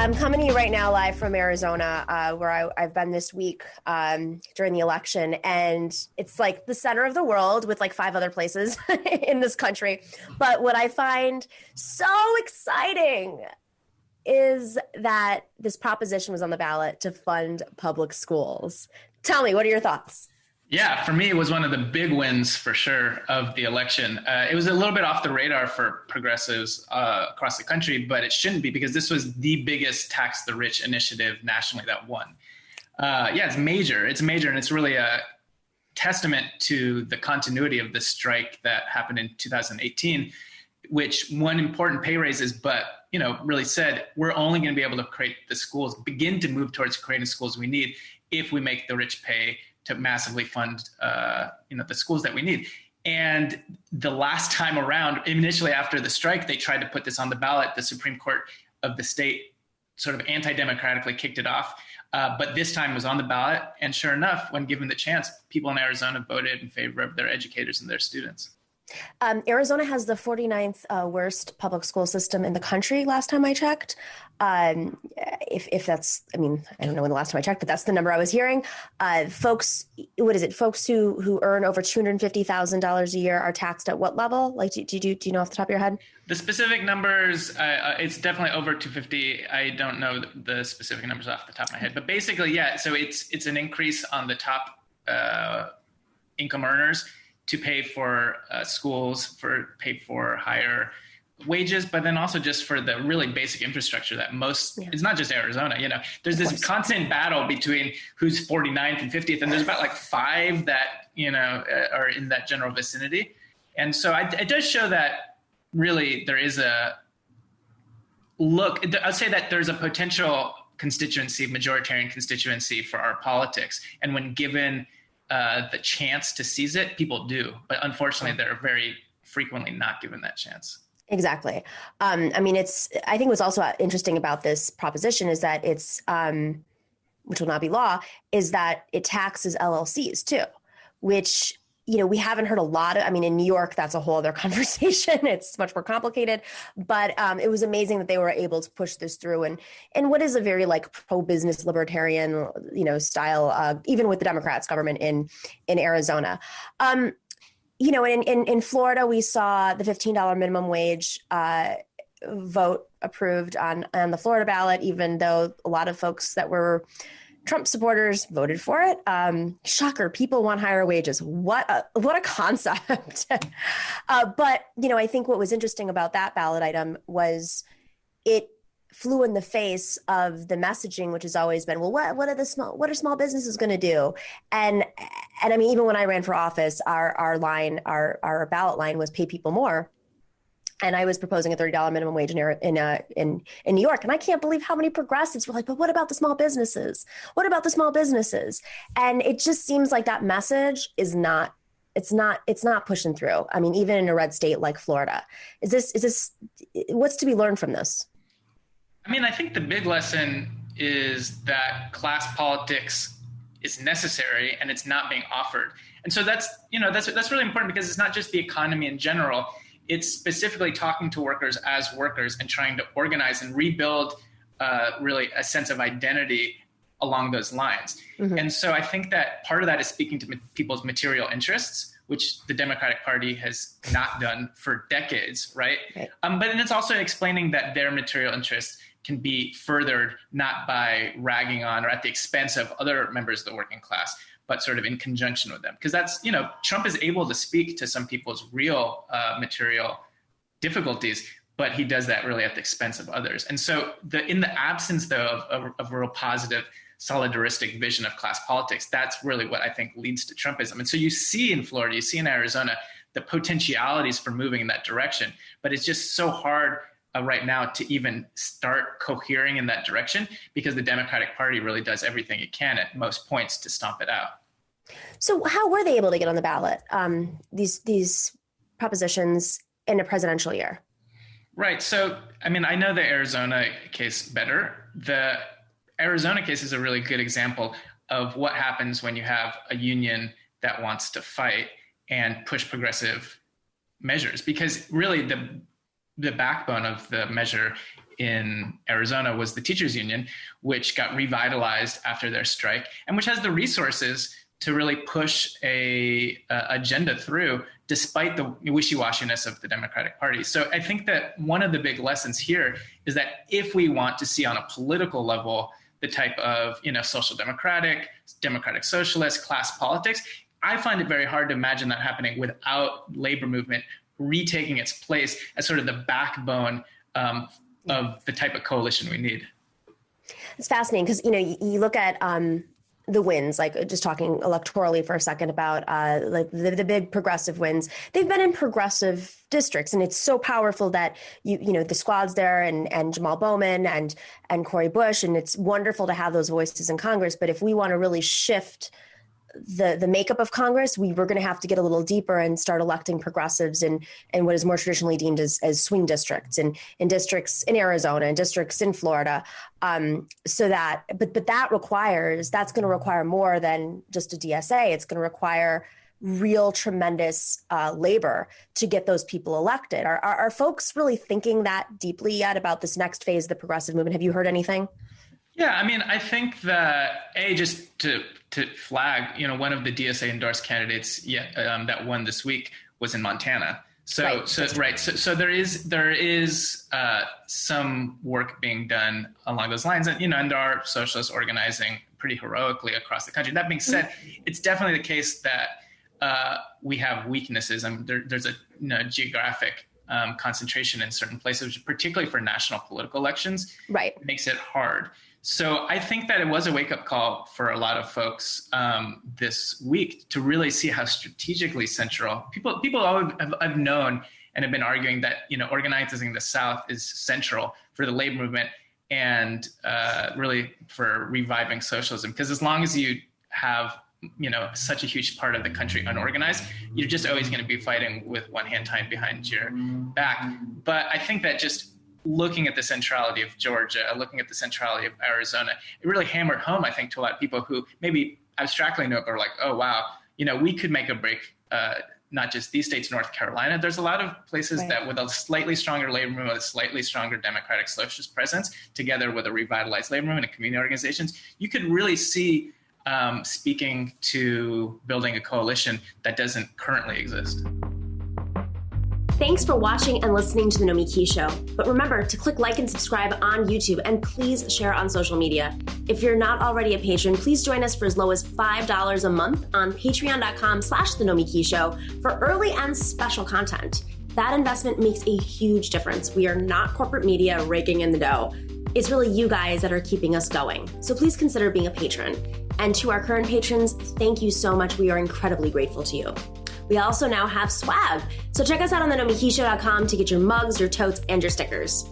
I'm coming to you right now live from Arizona, where I've been this week during the election. And it's like the center of the world with like 5 other places in this country. But what I find so exciting is that this proposition was on the ballot to fund public schools. Tell me, what are your thoughts? Yeah, for me, it was one of the big wins for sure of the election. It was a little bit off the radar for progressives across the country, but it shouldn't be because this was the biggest tax the rich initiative nationally that won. Yeah, it's major. It's major, and it's really a testament to the continuity of the strike that happened in 2018, which won important pay raises, but really said we're only going to be able to create the schools, begin to move towards creating schools we need if we make the rich pay to massively fund, the schools that we need. And the last time around, initially after the strike, they tried to put this on the ballot. The Supreme Court of the state sort of anti-democratically kicked it off. But this time it was on the ballot. And sure enough, when given the chance, people in Arizona voted in favor of their educators and their students. Arizona has the 49th worst public school system in the country, last time I checked. If that's, I don't know when the last time I checked, but that's the number I was hearing. Folks who earn over $250,000 a year are taxed at what level? Like, do you know off the top of your head? The specific numbers, it's definitely over 250. I don't know the specific numbers off the top of my head, but basically, yeah. So it's an increase on the top income earners to pay for schools, pay for higher wages, but then also just for the really basic infrastructure that it's not just Arizona, there's this constant battle between who's 49th and 50th, and there's about like 5 that, are in that general vicinity. And so it does show that really there is I'd say that there's a potential majoritarian constituency for our politics. And when given the chance to seize it, people do. But unfortunately, they're very frequently not given that chance. Exactly. I think what's also interesting about this proposition is that it's, which will not be law, is that it taxes LLCs too, which, we haven't heard a lot of. In New York, that's a whole other conversation. It's much more complicated, but it was amazing that they were able to push this through and what is a very like pro-business libertarian, style, even with the Democrats government in Arizona. In Florida, we saw the $15 minimum wage vote approved on the Florida ballot, even though a lot of folks that were Trump supporters voted for it. Shocker, people want higher wages. What a concept. But, I think what was interesting about that ballot item was it flew in the face of the messaging, which has always been, well, what are small businesses going to do? And even when I ran for office, our ballot line was pay people more. And I was proposing a $30 minimum wage in New York. And I can't believe how many progressives were like, but what about the small businesses? What about the small businesses? And it just seems like that message is not pushing through. Even in a red state like Florida, is this, what's to be learned from this? I think the big lesson is that class politics is necessary and it's not being offered. And so that's really important because it's not just the economy in general. It's specifically talking to workers as workers and trying to organize and rebuild really a sense of identity along those lines. Mm-hmm. And so I think that part of that is speaking to people's material interests, which the Democratic Party has not done for decades, right? But then it's also explaining that their material interests can be furthered not by ragging on or at the expense of other members of the working class, but sort of in conjunction with them. Because that's, Trump is able to speak to some people's real material difficulties, but he does that really at the expense of others. And so in the absence, though, of a real positive, solidaristic vision of class politics, that's really what I think leads to Trumpism. And so you see in Florida, you see in Arizona, the potentialities for moving in that direction, but it's just so hard right now to even start cohering in that direction because the Democratic Party really does everything it can at most points to stomp it out. So how were they able to get on the ballot, these propositions in a presidential year? Right. So, I know the Arizona case better. The Arizona case is a really good example of what happens when you have a union that wants to fight and push progressive measures, because really the backbone of the measure in Arizona was the teachers union, which got revitalized after their strike and which has the resources to really push a agenda through despite the wishy-washiness of the Democratic Party. So I think that one of the big lessons here is that if we want to see on a political level the type of, social democratic socialist, class politics, I find it very hard to imagine that happening without labor movement retaking its place as sort of the backbone of the type of coalition we need. It's fascinating because, you look at the wins, like just talking electorally for a second about like the big progressive wins. They've been in progressive districts, and it's so powerful that the squad's there and Jamal Bowman and Cori Bush, and it's wonderful to have those voices in Congress. But if we want to really shift the makeup of Congress, we're going to have to get a little deeper and start electing progressives in what is more traditionally deemed as swing districts and in districts in Arizona and districts in Florida. So that, but that's going to require more than just a DSA. It's going to require real tremendous labor to get those people elected. Are folks really thinking that deeply yet about this next phase of the progressive movement? Have you heard anything? Yeah, I mean, I think that just to flag, one of the DSA endorsed candidates that won this week was in Montana. So there is some work being done along those lines, and there are socialists organizing pretty heroically across the country. That being said, it's definitely the case that we have weaknesses. I mean, there's a geographic concentration in certain places, particularly for national political elections. Right, it makes it hard. So I think that it was a wake-up call for a lot of folks this week to really see how strategically central people have known and have been arguing that organizing the South is central for the labor movement and really for reviving socialism. Because as long as you have such a huge part of the country unorganized, you're just always going to be fighting with one hand tied behind your back. But I think that just looking at the centrality of Georgia, looking at the centrality of Arizona, it really hammered home, I think, to a lot of people who maybe abstractly know it, but are like, oh, wow, we could make a break, not just these states, North Carolina. There's a lot of places that with a slightly stronger labor movement, with a slightly stronger democratic socialist presence, together with a revitalized labor movement and community organizations, you could really see speaking to building a coalition that doesn't currently exist. Thanks for watching and listening to The Nomiki Show. But remember to click like and subscribe on YouTube, and please share on social media. If you're not already a patron, please join us for as low as $5 a month on patreon.com/The Nomiki Show for early and special content. That investment makes a huge difference. We are not corporate media raking in the dough. It's really you guys that are keeping us going. So please consider being a patron. And to our current patrons, thank you so much. We are incredibly grateful to you. We also now have swag. So check us out on thenomikishow.com to get your mugs, your totes, and your stickers.